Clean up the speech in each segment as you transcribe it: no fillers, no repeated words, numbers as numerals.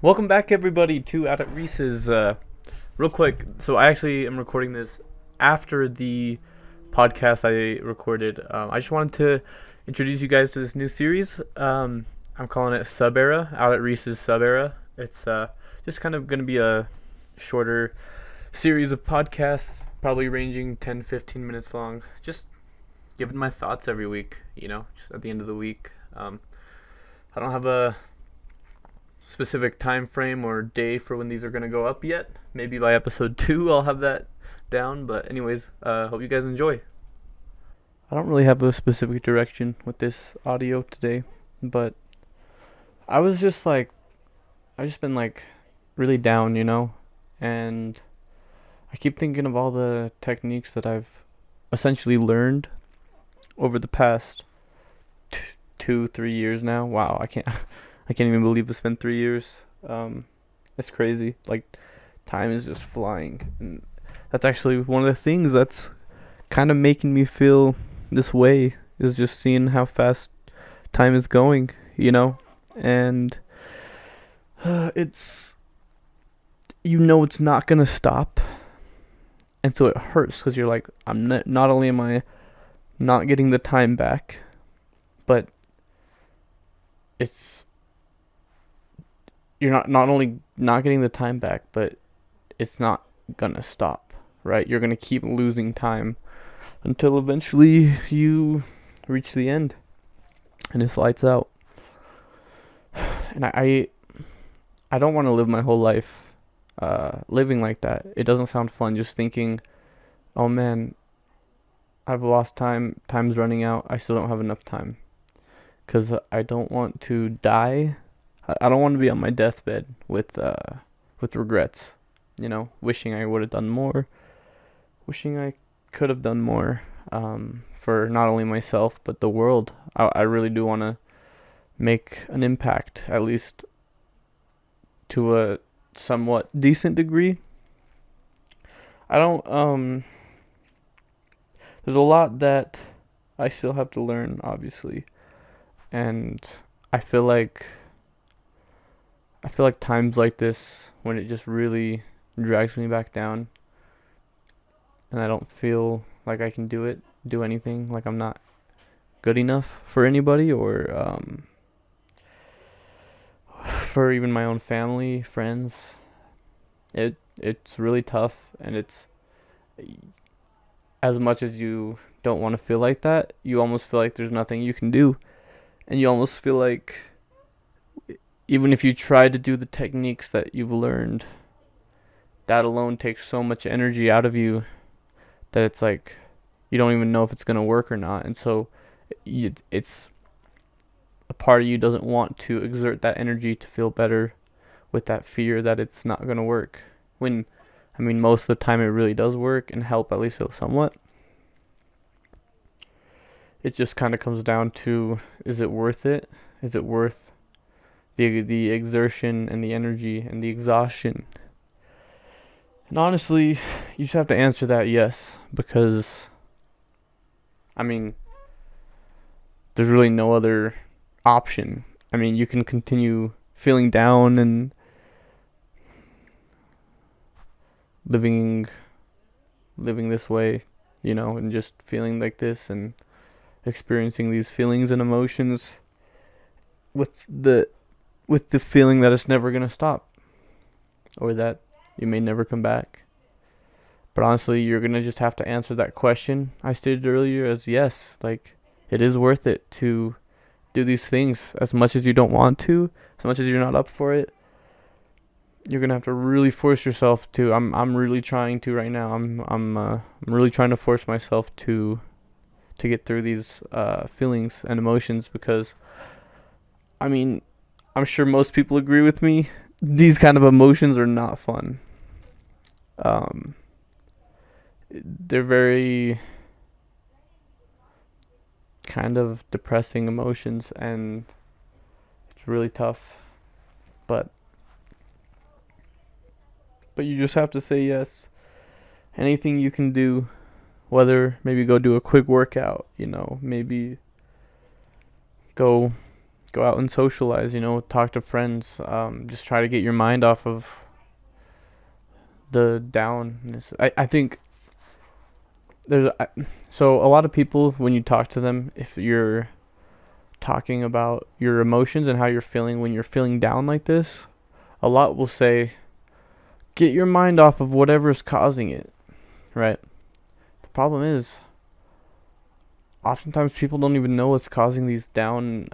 Welcome back, everybody, to Out at Reese's. Real quick, so I actually am recording this after the podcast I recorded. I just wanted to introduce you guys to this new series. I'm calling it Sub Era, Out at Reese's Sub Era. It's just kind of going to be a shorter series of podcasts, probably ranging 10, 15 minutes long. Just giving my thoughts every week, just at the end of the week. I don't have a specific time frame or day for when these are going to go up yet. Maybe by episode 2 I'll have that down, but anyways, hope you guys enjoy. I don't really have a specific direction with this audio today, but I've just been really down, and I keep thinking of all the techniques that I've essentially learned over the past 2-3 years now. Wow, I can't even believe it's been 3 years. It's crazy. Time is just flying, and that's actually one of the things that's kind of making me feel this way, is just seeing how fast time is going, and it's it's not gonna stop, and so it hurts because you're like, not only am I not getting the time back, but you're not only not getting the time back, but it's not gonna stop, right? You're gonna keep losing time until eventually you reach the end and it's lights out. And I don't want to live my whole life living like that. It doesn't sound fun just thinking, oh man, I've lost time, time's running out, I still don't have enough time. Because I don't want to die. I don't want to be on my deathbed with regrets, wishing I would have done more, wishing I could have done more for not only myself but the world. I really do want to make an impact, at least to a somewhat decent degree. I don't there's a lot that I still have to learn, obviously, and I feel like times like this, when it just really drags me back down and I don't feel like I can do anything, like I'm not good enough for anybody, or for even my own family, friends. It's really tough, and it's, as much as you don't want to feel like that, you almost feel like there's nothing you can do, and you almost feel like even if you try to do the techniques that you've learned, that alone takes so much energy out of you that it's like you don't even know if it's going to work or not. And so it's a part of you doesn't want to exert that energy to feel better, with that fear that it's not going to work. When, most of the time it really does work and help, at least somewhat. It just kind of comes down to, is it worth it? Is it worth the exertion and the energy and the exhaustion? And honestly, you just have to answer that yes, because there's really no other option. You can continue feeling down and living this way, and just feeling like this and experiencing these feelings and emotions with the feeling that it's never going to stop, or that you may never come back. But honestly, you're going to just have to answer that question I stated earlier as yes. It is worth it to do these things, as much as you don't want to, as much as you're not up for it. You're going to have to really force yourself to. I'm really trying to right now. I'm really trying to force myself to get through these feelings and emotions, because I'm sure most people agree with me. These kind of emotions are not fun. They're very kind of depressing emotions, and it's really tough. But you just have to say yes. Anything you can do, whether maybe go do a quick workout, maybe go Go out and socialize, talk to friends. Just try to get your mind off of the downness. I think so a lot of people, when you talk to them, if you're talking about your emotions and how you're feeling when you're feeling down like this, a lot will say, get your mind off of whatever's causing it, right? The problem is, oftentimes people don't even know what's causing these down,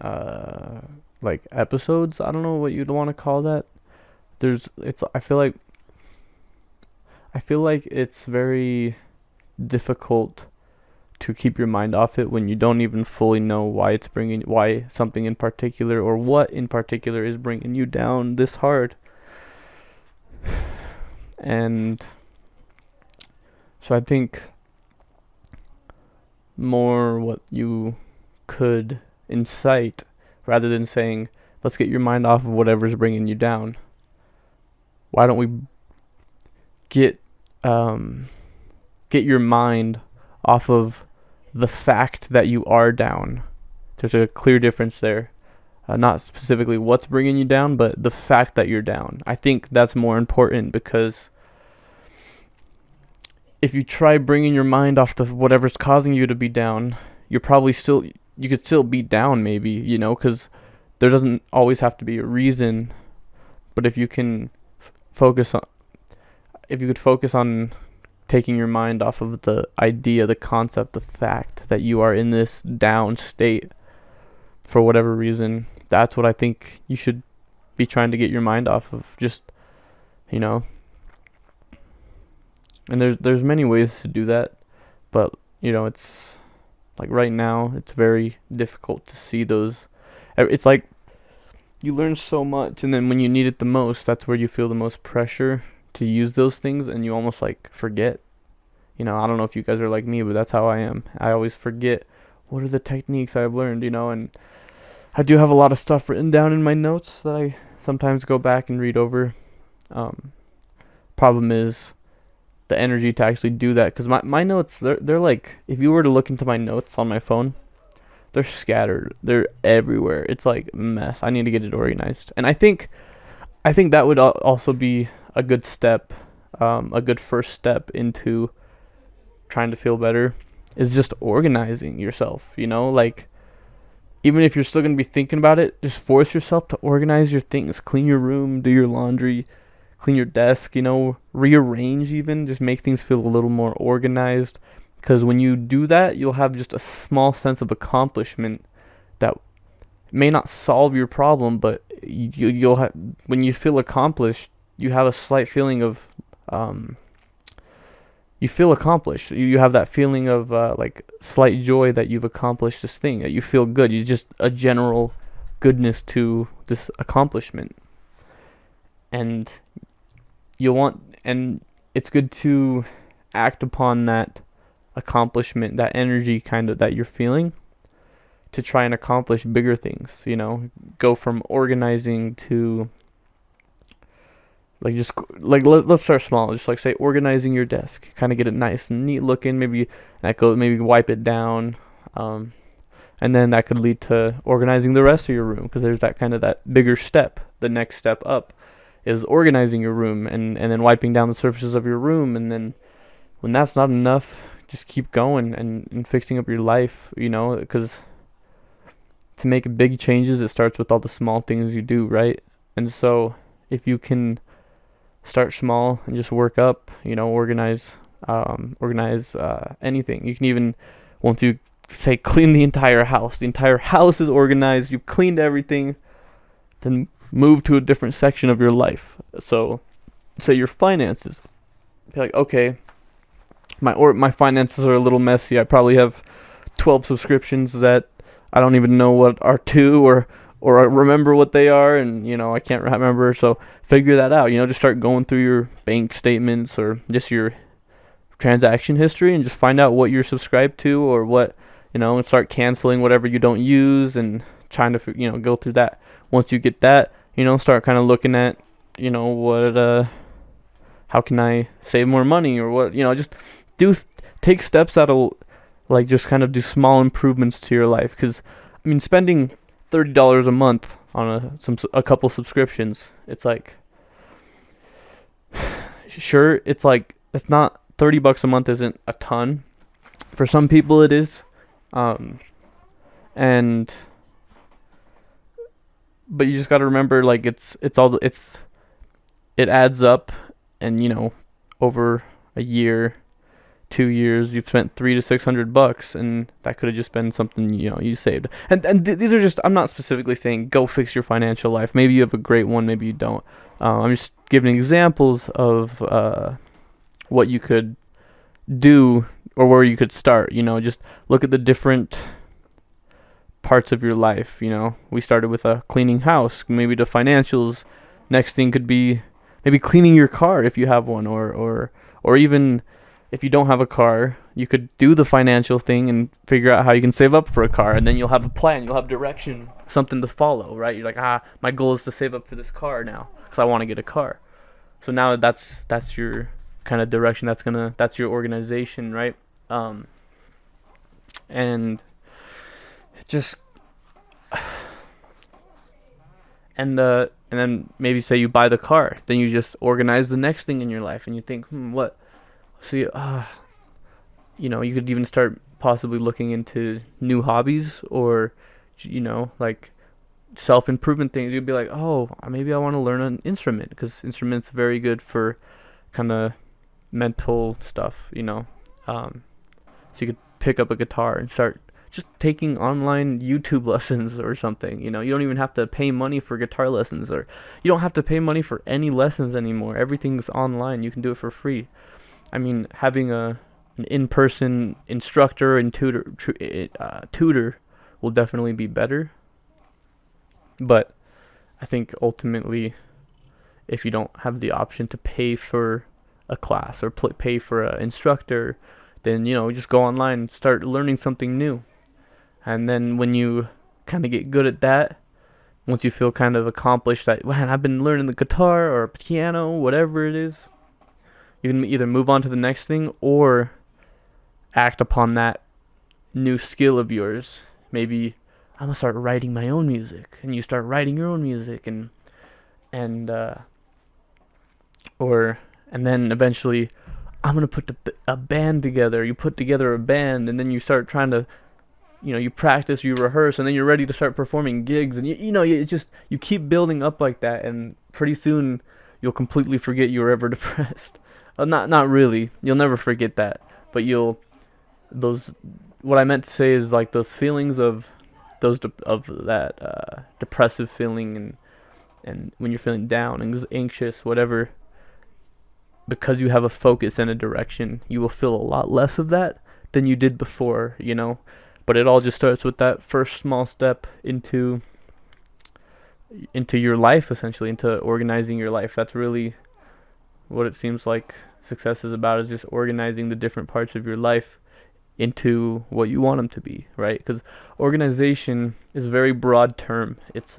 like episodes. I don't know what you'd want to call that. I feel like it's very difficult to keep your mind off it when you don't even fully know why something in particular or what in particular is bringing you down this hard. And so I think more what you could incite, rather than saying, let's get your mind off of whatever's bringing you down, why don't we get your mind off of the fact that you are down. There's a clear difference there. Not specifically what's bringing you down, but the fact that you're down. I think that's more important, because if you try bringing your mind off the whatever's causing you to be down, you could still be down maybe, because there doesn't always have to be a reason. But if you can focus on taking your mind off of the idea, the concept, the fact that you are in this down state for whatever reason, that's what I think you should be trying to get your mind off of. Just, and there's many ways to do that, but it's like right now it's very difficult to see those. It's like you learn so much, and then when you need it the most, that's where you feel the most pressure to use those things, and you almost like forget. I don't know if you guys are like me, but that's how I am. I always forget what are the techniques I've learned, and I do have a lot of stuff written down in my notes that I sometimes go back and read over. Problem is the energy to actually do that, because my notes, they're like, if you were to look into my notes on my phone, they're scattered, they're everywhere. It's like a mess. I need to get it organized, and I think that would also be a good step, a good first step into trying to feel better, is just organizing yourself. Like, even if you're still going to be thinking about it, just force yourself to organize your things. Clean your room, do your laundry, clean your desk, rearrange even. Just make things feel a little more organized. Because when you do that, you'll have just a small sense of accomplishment that may not solve your problem, but you'll have, when you feel accomplished, you have a slight feeling of, you feel accomplished. You have that feeling of like slight joy that you've accomplished this thing, that you feel good. You just a general goodness to this accomplishment, and it's good to act upon that accomplishment, that energy kind of that you're feeling, to try and accomplish bigger things. Go from organizing to let's start small. Just like say organizing your desk, kind of get it nice and neat looking. Maybe wipe it down, and then that could lead to organizing the rest of your room, because there's that bigger step. The next step up is organizing your room, and then wiping down the surfaces of your room. And then when that's not enough, just keep going and fixing up your life. Because to make big changes, it starts with all the small things you do, right? And so if you can start small and just work up, organize anything. You can even, once you say clean the entire house is organized, you've cleaned everything, then move to a different section of your life. So say your finances, be like, okay, my finances are a little messy. I probably have 12 subscriptions that I don't even know what are to, or remember what they are, and I can't remember. So figure that out. Just start going through your bank statements or just your transaction history, and just find out what you're subscribed to, or what, and start canceling whatever you don't use, and trying to go through that. Once you get that, start kind of looking at what how can I save more money, or what, just take steps that'll just kind of do small improvements to your life. Because spending $30 a month on a couple subscriptions. It's like, sure, it's like, it's not $30 a month isn't a ton. For some people it is. And but you just got to remember, like, it adds up, and over a year, 2 years, you've spent $300 to $600, and that could have just been something you saved. And these are just, I'm not specifically saying go fix your financial life. Maybe you have a great one, maybe you don't. I'm just giving examples of what you could do or where you could start. Just look at the different parts of your life. We started with cleaning house, maybe the financials. Next thing could be maybe cleaning your car if you have one, or even if you don't have a car, you could do the financial thing and figure out how you can save up for a car, and then you'll have a plan, you'll have direction, something to follow, right? You're like, my goal is to save up for this car now because I want to get a car. So now that's your kind of direction. That's your organization, right? And just and then maybe say you buy the car, then you just organize the next thing in your life, and you think, what? So you could even start possibly looking into new hobbies, or like self-improvement things. You'd be like, oh, maybe I want to learn an instrument, because instruments very good for kind of mental stuff. So you could pick up a guitar and start just taking online YouTube lessons or something. You don't even have to pay money for guitar lessons, or you don't have to pay money for any lessons anymore. Everything's online. You can do it for free. I mean, having an in-person instructor and tutor will definitely be better. But I think ultimately, if you don't have the option to pay for a class or pay for an instructor, then just go online and start learning something new. And then when you kind of get good at that, once you feel kind of accomplished that, man, I've been learning the guitar or piano, whatever it is, you can either move on to the next thing or act upon that new skill of yours. Maybe I'm gonna start writing my own music, and you start writing your own music, and then eventually I'm gonna put a band together. You put together a band, and then you start trying to, you practice, you rehearse, and then you're ready to start performing gigs, and you keep building up like that, and pretty soon you'll completely forget you were ever depressed. Not really. You'll never forget that, but what I meant to say is, like, the feelings of that depressive feeling, and when you're feeling down and anxious, whatever, because you have a focus and a direction, you will feel a lot less of that than you did before, But it all just starts with that first small step into your life, essentially, into organizing your life. That's really what it seems like success is about, is just organizing the different parts of your life into what you want them to be, right? Because organization is a very broad term. It's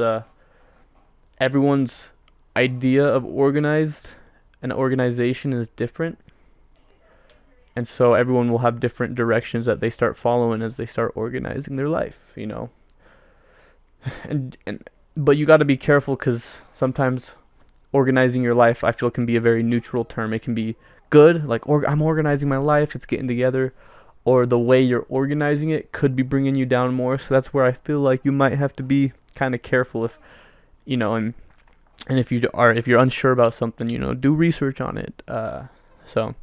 everyone's idea of organized and organization is different, and so everyone will have different directions that they start following as they start organizing their life, but you got to be careful, because sometimes organizing your life, I feel, can be a very neutral term. It can be good, like, I'm organizing my life, it's getting together, or the way you're organizing it could be bringing you down more. So that's where I feel like you might have to be kind of careful, if and if you're unsure about something, do research on it. So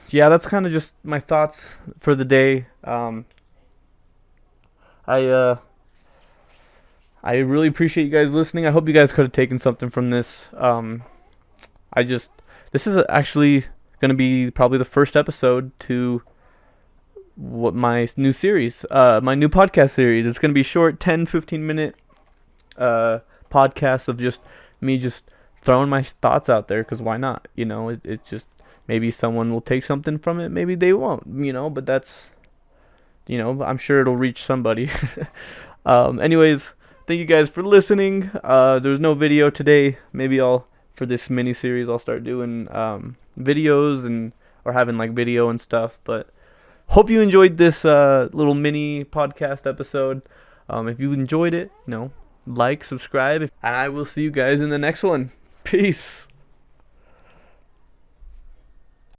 yeah, that's kind of just my thoughts for the day. I really appreciate you guys listening. I hope you guys could have taken something from this. This is actually going to be probably the first episode to what my new series, my new podcast series. It's going to be short, 10-15 minute podcasts of just me just throwing my thoughts out there, because why not? It just, maybe someone will take something from it, maybe they won't, but that's, I'm sure it'll reach somebody. Anyways, thank you guys for listening. There's no video today. Maybe for this mini series, I'll start doing videos or having like video and stuff. But hope you enjoyed this little mini podcast episode. If you enjoyed it, like, subscribe, and I will see you guys in the next one. Peace.